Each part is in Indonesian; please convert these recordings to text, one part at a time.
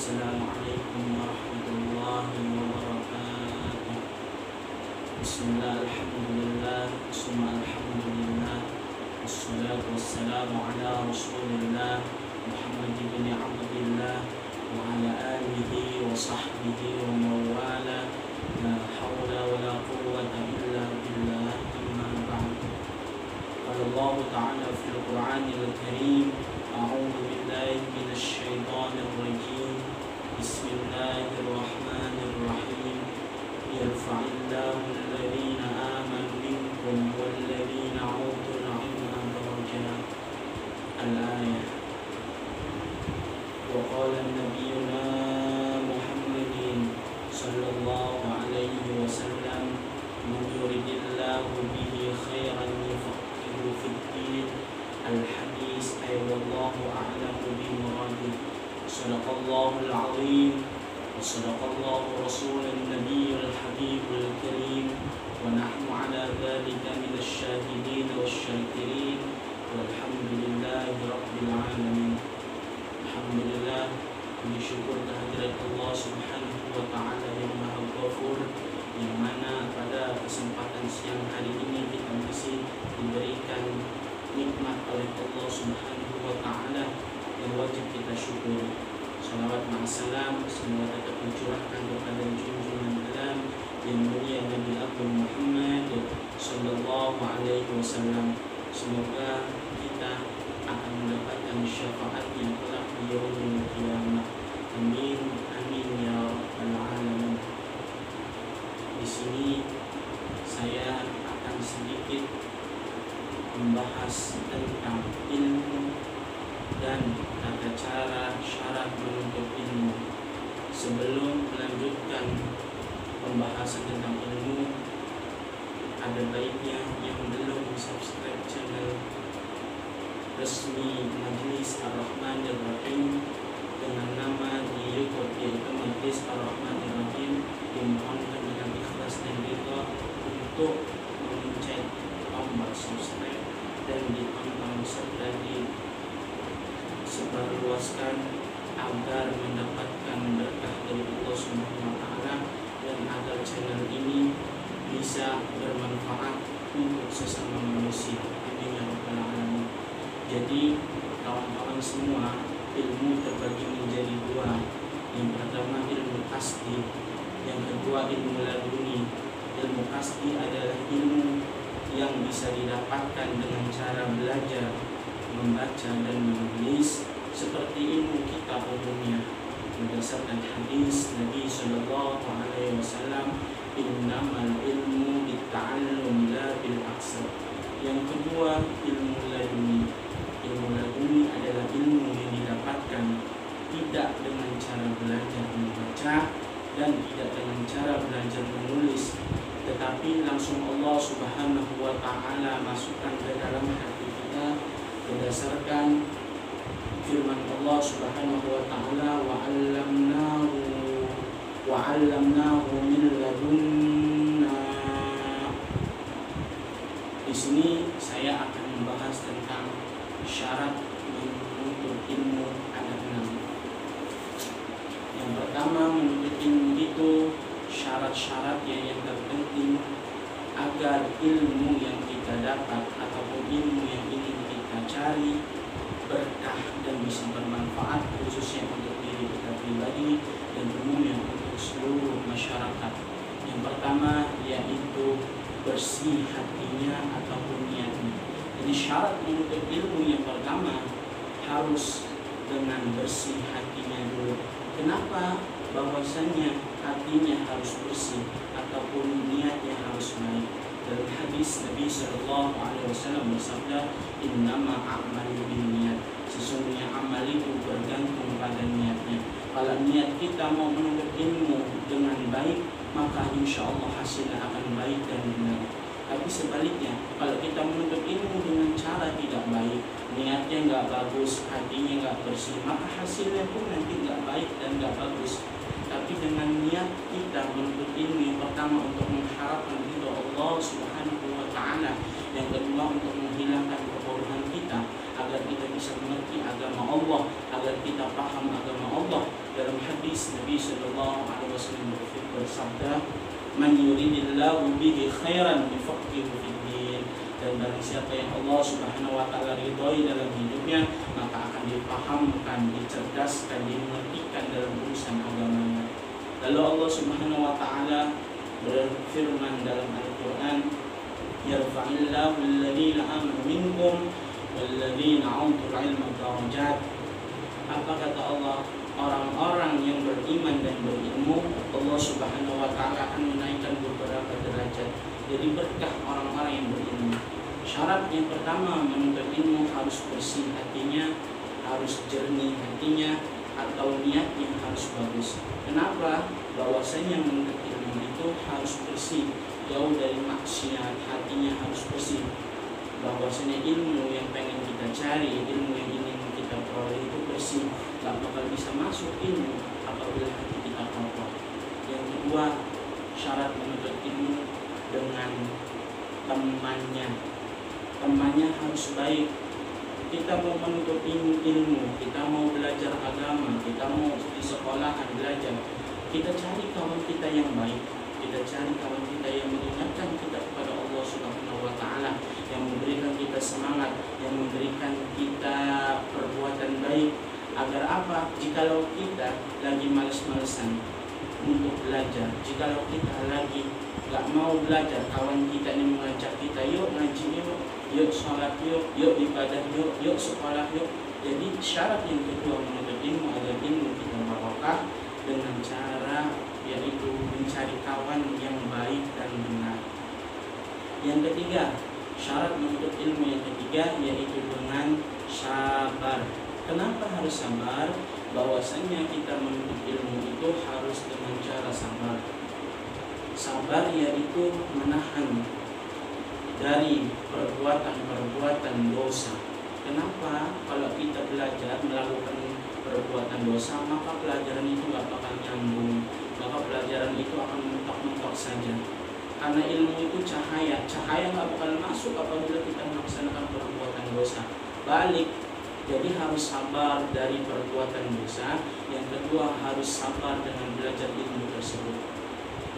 Assalamualaikum warahmatullahi wabarakatuh. Bismillah, alhamdulillah, summa alhamdulillah, wassalatu wassalamu ala rasulillah Muhammad ibn Abdillah wa ala alihi wa sahbihi wa mawala. La hawla wa la quwwata illa billah, amma ba'd. Qala Allah ta'ala fil Qur'anil Karim, a'udzu billahi minasy syaithanir rajim. Bismillahirrahmanirrahim. Yarfa'illahu alladhina amanu minkum walladhina utul 'ilma darajat. Al-ayah. Wa qala nabiyyuna Muhammadin sallallahu alaihi wasallam, man yuridillahu bihi khairan yufaqihu fid din. Al-hadis, ay wallahu a'lamu bi muradih. Sadaqallahul azim wa sadaqallahu rasulun nabiyyul habibul karim, wa nahnu ala dhalika minasy syahidin wasyakirin, walhamdulillahi rabbil alamin. Alhamdulillah, puji syukur kehadirat Allah subhanahu wa ta'ala yang maha ghafur, yang mana pada kesempatan siang hari ini kita masih diberikan nikmat oleh Allah subhanahu wa ta'ala yang wajib kita syukuri. Salawat ma'asalam semoga tetap dicurahkan kepada junjungan alam yang mulia Nabi Agung Muhammad sallallahu alaihi wasallam. Semoga kita akan mendapatkan syafaatnya kelak di yaumil qiyamah. Amin amin ya rabbal alamin. Di sini saya akan sedikit membahas tentang ilmu dan tata cara syarat menuntut ilmu. Sebelum melanjutkan pembahasan tentang ilmu, ada baiknya yang belum subscribe channel resmi Majlis Ar-Rahmanir Rahim dengan nama di YouTube, yaitu Majlis Ar-Rahmanir Rahim, dimohonkan dengan ikhlas dan ridha untuk memencet tombol subscribe dan ditonton serta disebarluaskan agar mendapatkan berkah dari Allah Subhanahu wa ta'ala dan agar channel ini bisa bermanfaat untuk sesama manusia. Amin ya rabbal alamin. Jadi kawan-kawan semua, ilmu terbagi menjadi dua. Yang pertama ilmu qasdi, yang kedua ilmu laduni. Ilmu qasdi adalah ilmu yang bisa didapatkan dengan cara belajar, membaca dan menulis seperti ilmu kita umumnya. Berdasarkan hadis Nabi sallallahu alaihi wasallam, innamal ilmu bitta'allum la bil aqsar. Yang kedua ilmu laduni. Ilmu laduni adalah ilmu yang didapatkan tidak dengan cara belajar membaca dan tidak dengan cara belajar menulis, tetapi langsung Allah subhanahu wa ta'ala masukkan ke dalam hati kita berdasarkan firman Allah subhanahu wa ta'ala, wa 'allamnahu min ladunna. Di sini saya akan membahas tentang syarat menuntut ilmu ada 6. Yang pertama, menuntut ilmu itu syarat-syaratnya yang terpenting agar ilmu yang kita dapat ataupun ilmu yang ingin kita cari berkah dan bisa bermanfaat khususnya untuk diri kita pribadi dan umumnya untuk seluruh masyarakat. Yang pertama yaitu bersih hatinya ataupun niatnya. Jadi syarat menuntut ilmu yang pertama harus dengan bersih hatinya dulu. Kenapa? Bahwasanya hatinya harus bersih ataupun niatnya harus baik. Dalam hadis Nabi sallallahu alaihi wasallam bersabda, innama a'malu binniyat. Sesungguhnya amal itu bergantung pada niatnya. Kalau niat kita mau menuntut ilmu dengan baik, maka insya Allah hasilnya akan baik dan benar. Tapi sebaliknya, kalau kita menuntut ilmu dengan cara tidak baik, niatnya nggak bagus, hatinya nggak bersih, maka hasilnya pun nanti nggak baik dan nggak bagus. Tapi dengan niat kita menuntut ilmu, yang pertama untuk mengharapkan ridha Allah subhanahu wa ta'ala, yang kedua untuk menghilangkan kebodohan kita, agar kita bisa mengerti agama Allah, agar kita paham agama Allah. Dalam hadis Nabi Sallallahu Alaihi Wasallam bersabda, "Man yuridillahu bihi khairan yufaqihuhu fid din." Dan barang siapa yang Allah Subhanahu wa taala ridhoi dalam hidupnya, maka akan dipahamkan, dicerdaskan, dimengertikan dalam urusan agamanya. Lalu Allah Subhanahu wa taala berfirman dalam Al-Qur'an, "Yarfa'illahu alladhina amanu minkum walladzina 'utul 'ilma darajat." Apa kata Allah? Orang-orang yang beriman dan berilmu, Allah Subhanahu wa taala akan menaikkan beberapa derajat. Jadi berkah orang-orang yang berilmu. Syarat yang pertama menuntut ilmu harus bersih hatinya, harus jernih hatinya, atau niatnya harus bagus. Kenapa? Bahwasanya menuntut ilmu itu harus bersih, jauh dari maksiat, hatinya harus bersih. Bahwasanya ilmu yang pengen kita cari, ilmu yang ingin kita peroleh itu bersih, gak bakal bisa masuk ilmu apabila hati kita kotor. Yang kedua, syarat menuntut ilmu dengan temannya harus baik. Kita mau menuntut ilmu, kita mau belajar agama, kita mau di sekolahan belajar, kita cari kawan kita yang baik, kita cari kawan kita yang mengingatkan kita kepada Allah Subhanahu wa taala, yang memberikan kita semangat, yang memberikan kita perbuatan baik. Agar apa? Jikalau kita lagi males-malesan untuk belajar, jikalau kita lagi gak mau belajar, kawan kita ini mengajak kita, yuk ngaji yuk sholat yuk ibadah yuk sekolah yuk. Jadi syarat yang kedua menuntut ilmu agar ilmu kita barokah dengan cara yaitu mencari kawan yang baik dan benar. Yang ketiga, syarat menuntut ilmu yang ketiga yaitu dengan sabar. Kenapa harus sabar? Bahwasanya kita menuntut ilmu itu harus dengan cara sabar. Sabar yaitu menahan dari perbuatan-perbuatan dosa. Kenapa? Kalau kita belajar melakukan perbuatan dosa, maka pelajaran itu gak bakal nyambung, maka pelajaran itu akan mentok-mentok saja. Karena ilmu itu cahaya gak bakal masuk apabila kita melaksanakan perbuatan dosa. Balik, jadi harus sabar dari perbuatan dosa. Yang kedua, harus sabar dengan belajar ilmu tersebut.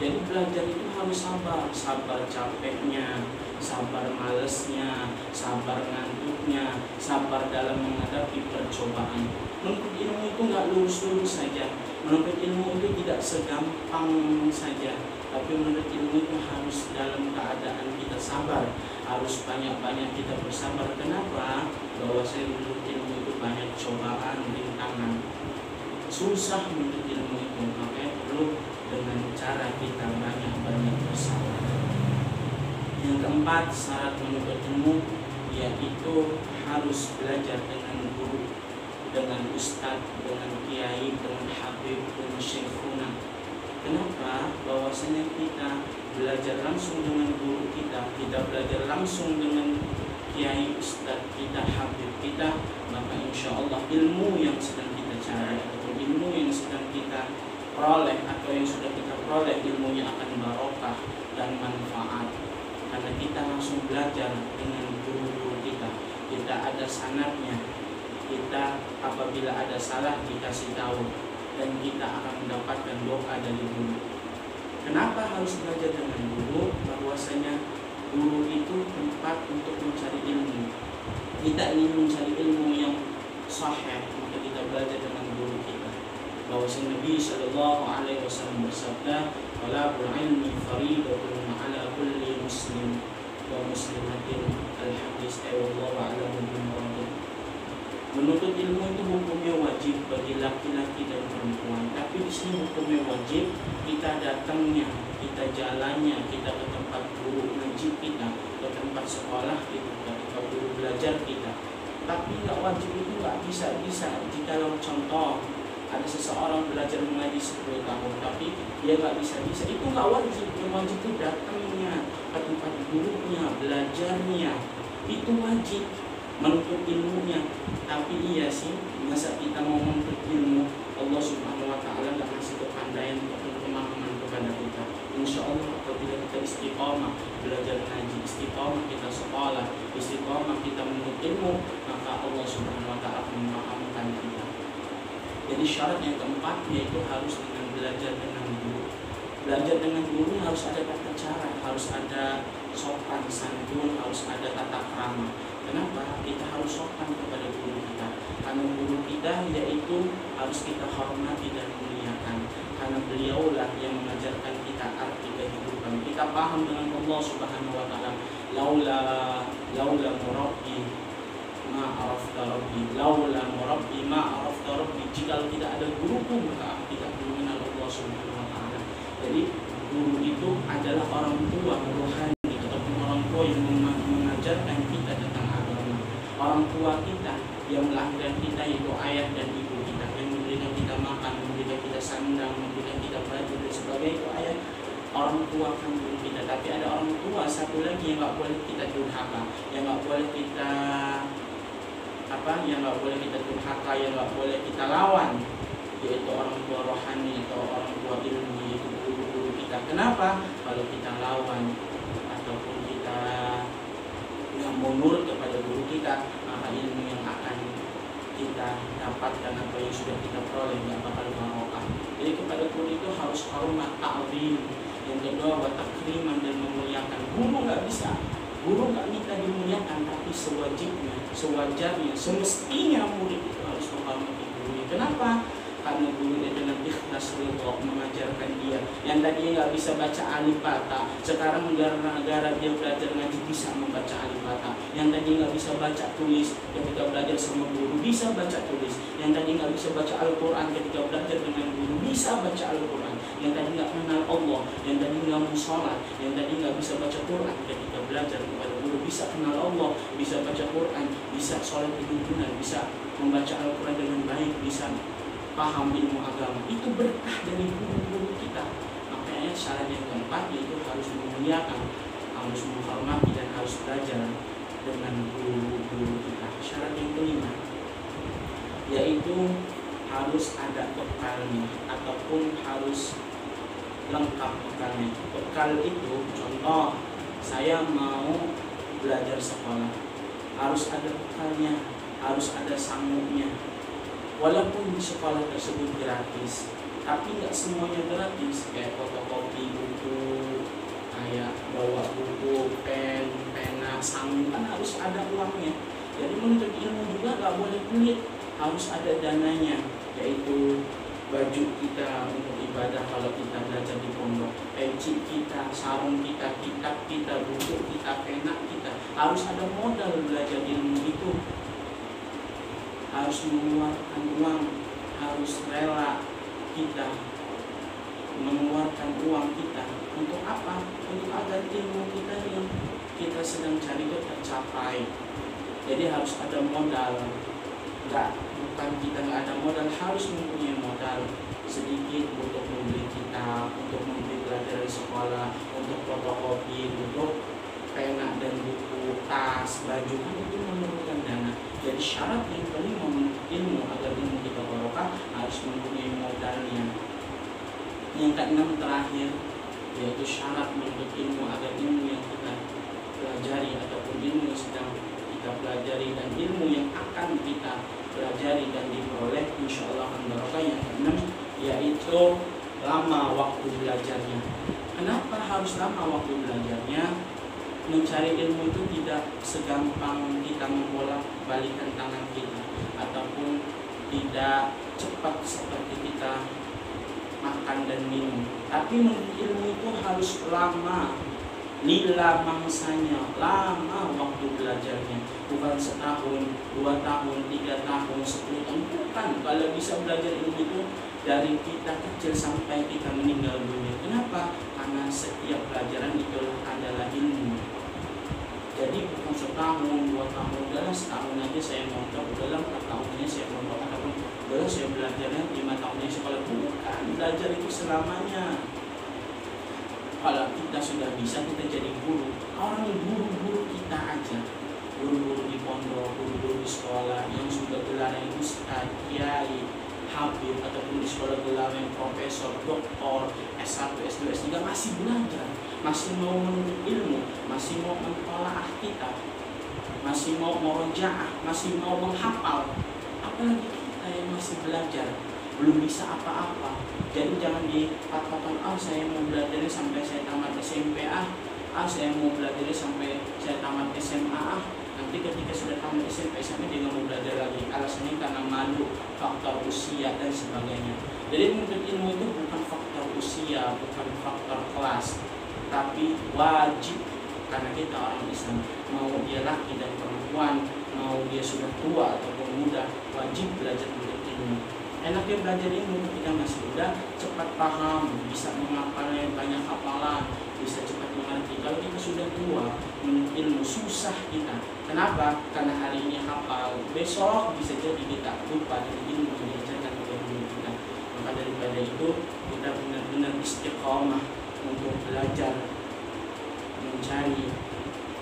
Jadi belajar itu harus sabar, sabar capeknya, sabar malesnya, sabar ngantuknya, sabar dalam menghadapi percobaan. Menuntut ilmu itu nggak lurus-lurus saja. Menuntut ilmu itu tidak segampang saja. Tapi menuntut ilmu itu harus dalam keadaan kita sabar, harus banyak-banyak kita bersabar. Kenapa? Bahwa saya menuntut ilmu itu banyak cobaan, rintangan. Susah menuntut ilmu itu, makanya perlu dengan cara kita banyak-banyak bersabar. Yang keempat, syarat menuntut ilmu yaitu harus belajar dengan guru, dengan ustadz, dengan kiai, dengan habib, dengan syekhuna. Kenapa? Bahwasanya kita belajar langsung dengan guru kita belajar langsung dengan kiai, ustadz kita, habib kita, maka insya Allah ilmu yang sedang kita cari atau ilmu yang sedang kita peroleh atau yang sudah kita peroleh ilmunya akan barokah dan manfaat. Karena kita langsung belajar dengan guru-guru kita ada sanadnya, kita apabila ada salah dikasih tahu, dan kita akan mendapatkan doa dari guru. Kenapa harus belajar dengan guru? Bahwasanya guru itu tempat untuk mencari ilmu. Kita ingin mencari ilmu yang sahih, maka kita belajar dengan guru kita. Bahwasanya Nabi Sallallahu Alaihi Wasallam bersabda, "Talabul ilmi faridatun 'ala kulli muslim wa muslimatin." Al-hadis wallahu a'lam bishawab. Menuntut ilmu itu hukumnya wajib bagi laki-laki dan perempuan. Tapi di sini hukumnya wajib, kita datangnya, kita jalannya, kita ke tempat guru ngaji kita, ke tempat sekolah kita, ke tempat guru belajar kita. Tapi nggak wajib itu nggak bisa. Jika contoh ada seseorang belajar mengaji 10 tahun, tapi dia nggak bisa, itu nggak wajib. Yang wajib itu datangnya ke tempat gurunya, belajarnya, itu wajib. Menuntut ilmunya. Tapi iya sih, masa kita mau menuntut ilmu, Allah Subhanahu wa taala enggak ngasih kepandaian atau pemahaman kepada kita. Insya Allah apabila kita istiqamah belajar ngaji, istiqamah kita sekolah, istiqamah kita menuntut ilmu, maka Allah Jadi syarat yang keempat yaitu harus dengan belajar dengan guru. Belajar dengan guru harus ada tata cara, harus ada sopan santun, harus ada tata krama. Kenapa? Kita harus sopan kepada guru kita. Karena guru kita yaitu harus kita hormati dan muliakan. Karena beliaulah yang mengajarkan kita arti kehidupan. Kita paham dengan Allah Subhanahu wa taala. Laula murabbi ma arafta rabbi. Laula murabbi ma arafta rabbi. Jika tidak ada guruku maka aku tidak mengenal Allah Subhanahu wa taala. Jadi guru itu adalah orang tua rohani ataupun orang tua yang mengajarkan kita tentang agama. Orang tua kita yang melahirkan kita yaitu ayah dan ibu kita, yang memberikan kita makan, memberikan kita sandang, memberikan kita baju dan sebagainya, itu ayah orang tua kandung kita. Tapi ada orang tua satu lagi yang nggak boleh kita durhaka, yang nggak boleh kita yang nggak boleh kita durhaka, yang nggak boleh kita lawan, yaitu orang tua rohani atau orang tua ilmu, yaitu guru-guru kita. Kenapa? Kalau kita lawan ataupun kita yang menurut kepada guru kita, maka ilmu yang akan kita dapatkan atau yang sudah kita peroleh nggak bakal barokah. Jadi kepada guru itu harus hormat, ta'zim. Yang kedua, wa takriman, dan memuliakan. Guru nggak bisa, guru nggak minta dimuliakan, tapi sewajibnya, sewajarnya, semestinya murid itu harus menghormati gurunya. Kenapa? Karena gurunya dengan ikhlas ridho mengajarkan dia. Yang tadinya nggak bisa baca alif bata, sekarang gara-gara dia belajar ngaji bisa membaca alif bata. Yang tadi nggak bisa baca tulis, ketika belajar sama guru bisa baca tulis. Yang tadi nggak bisa baca Al-Quran, ketika belajar dengan guru bisa baca Al-Quran. Yang tadi nggak kenal Allah, yang tadi nggak mau sholat, yang tadi nggak bisa baca Quran, ketika belajar kepada guru bisa kenal Allah, bisa baca Quran, bisa sholat kedudukan, bisa membaca Al-Quran dengan baik, bisa paham ilmu agama. Itu berkah dari guru-guru kita. Makanya syarat yang keempat yaitu harus memuliakan, harus menghormati, dan harus belajar dengan guru-guru kita. Syarat yang kelima yaitu harus ada bekalnya ataupun harus lengkap bekalnya. Bekal itu contoh, saya mau belajar sekolah, harus ada bekalnya, harus ada sanggunya. Walaupun sekolah tersebut gratis, tapi nggak semuanya gratis. Kayak fotokopi buku, kayak bawa buku, pen, pena, sangu, kan harus ada uangnya. Jadi menuntut ilmu juga nggak boleh pelit, harus ada dananya, yaitu baju kita untuk ibadah kalau kita belajar di pondok, peci kita, sarung kita, kitab kita, buku kita, pena kita, harus ada modal belajar ilmu itu. Harus mengeluarkan uang, harus rela kita mengeluarkan uang kita. Untuk apa? Untuk agar ilmu kita yang kita sedang cari itu tercapai. Jadi harus ada modal. Bukan kita nggak ada modal, harus mempunyai modal sedikit untuk membeli kitab, untuk membeli pelajaran sekolah, untuk fotokopi, untuk pena dan buku, tas, baju, kan itu memerlukan dana. Jadi syarat yang kelima menuntut ilmu agar ilmu kita barokah harus mempunyai modalnya. Yang keenam terakhir yaitu syarat menuntut ilmu agar ilmu yang kita pelajari ataupun ilmu yang sedang kita pelajari dan ilmu yang akan kita pelajari dan diperoleh insya Allah akan barokah. Yang keenam yaitu lama waktu belajarnya. Kenapa harus lama waktu belajarnya? Mencari ilmu itu tidak segampang kita membolak-balikan tangan kita, ataupun tidak cepat seperti kita makan dan minum. Tapi menuntut ilmu itu harus lama, lila mangsanya, lama waktu belajarnya. Bukan setahun, 2 tahun, 3 tahun, 10 tahun, bukan. Kalau bisa belajar ilmu itu dari kita kecil sampai kita meninggal dunia. Kenapa? Karena setiap pelajaran itu adalah ilmu. Jadi bukan setahun, 2 tahun, udahlah setahun aja saya mondok, udahlah 4 tahun aja saya mondok, ataupun udahlah saya belajarnya 5 tahun aja sekolah. Bukan, belajar itu selamanya. Kalau kita sudah bisa, kita jadi guru. Orang guru-guru kita aja, guru-guru di pondok, guru-guru di sekolah yang sudah gelarnya ustaz, kiai, habib, ataupun di sekolah gelarnya profesor, doktor, S1, S2, S3 masih belajar, masih mau menuntut ilmu, masih mau mentolaah kitab, masih mau merojaah, masih mau menghafal. Apalagi kita yang masih belajar. belum bisa apa-apa. Jadi jangan dipatokan, saya mau belajar sampai saya tamat SMP, saya mau belajar sampai saya tamat SMA, nanti ketika sudah tamat SMP SMA dia nggak mau belajar lagi, alasannya karena malu, faktor usia dan sebagainya. Jadi menuntut ilmu itu bukan faktor usia, bukan faktor kelas, tapi wajib. Karena kita orang Islam, mau dia laki dan perempuan, mau dia sudah tua ataupun muda, wajib belajar menuntut ilmu. Enaknya belajar ilmu ketika masih muda, cepat paham, bisa menghafalnya banyak hafalan, bisa cepat mengerti. Kalau kita sudah tua, menuntut ilmu susah kita. Kenapa? Karena hari ini hafal, besok bisa jadi kita lupa dan ilmu yang diajarkan oleh guru kita. Maka daripada itu, kita benar-benar istiqomah untuk belajar, mencari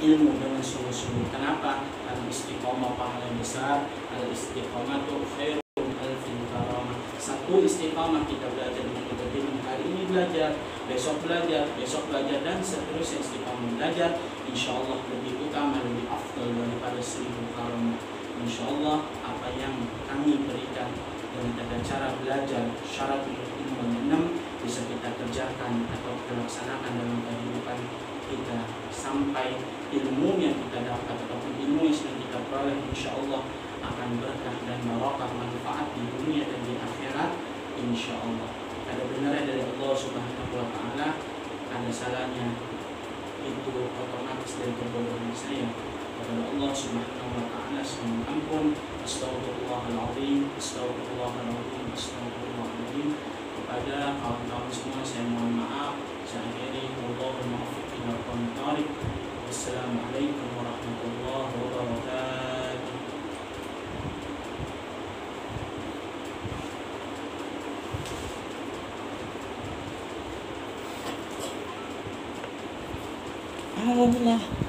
ilmu dengan sungguh-sungguh. Kenapa? Karena istiqomah pahala besar. Al istiqomah itu khairun alfin karamah. Satu istiqomah kita belajar menuntut ilmu, hari ini belajar, besok belajar dan seterusnya istiqomah belajar, insya Allah lebih utama, lebih afdal daripada 1000 karamah. Insya Allah apa yang kami berikan dengan tata cara belajar syarat menuntut ilmu yang 6 bisa kita kerjakan atau dilaksanakan dalam kehidupan kita sampai ilmu yang kita dapat ataupun ilmu yang sedang kita peroleh insya Allah akan berkah dan barokah, manfaat di dunia dan di akhirat insya Allah. Ada benarnya dari Allah Subhanahu wa Ta'ala, ada salahnya itu otomatis dari kebodohan saya. Kepada Allah Subhanahu wa Ta'ala semoga ampun. Astagfirullahaladzim, astagfirullahaladzim, astagfirullahaladzim. Kepada kawan-kawan semua saya mohon maaf. Saya akhiri, wallahul muwaffiq ila aqwamit thoriq. Wassalamualaikum warahmatullahi wabarakatuh. Alhamdulillah.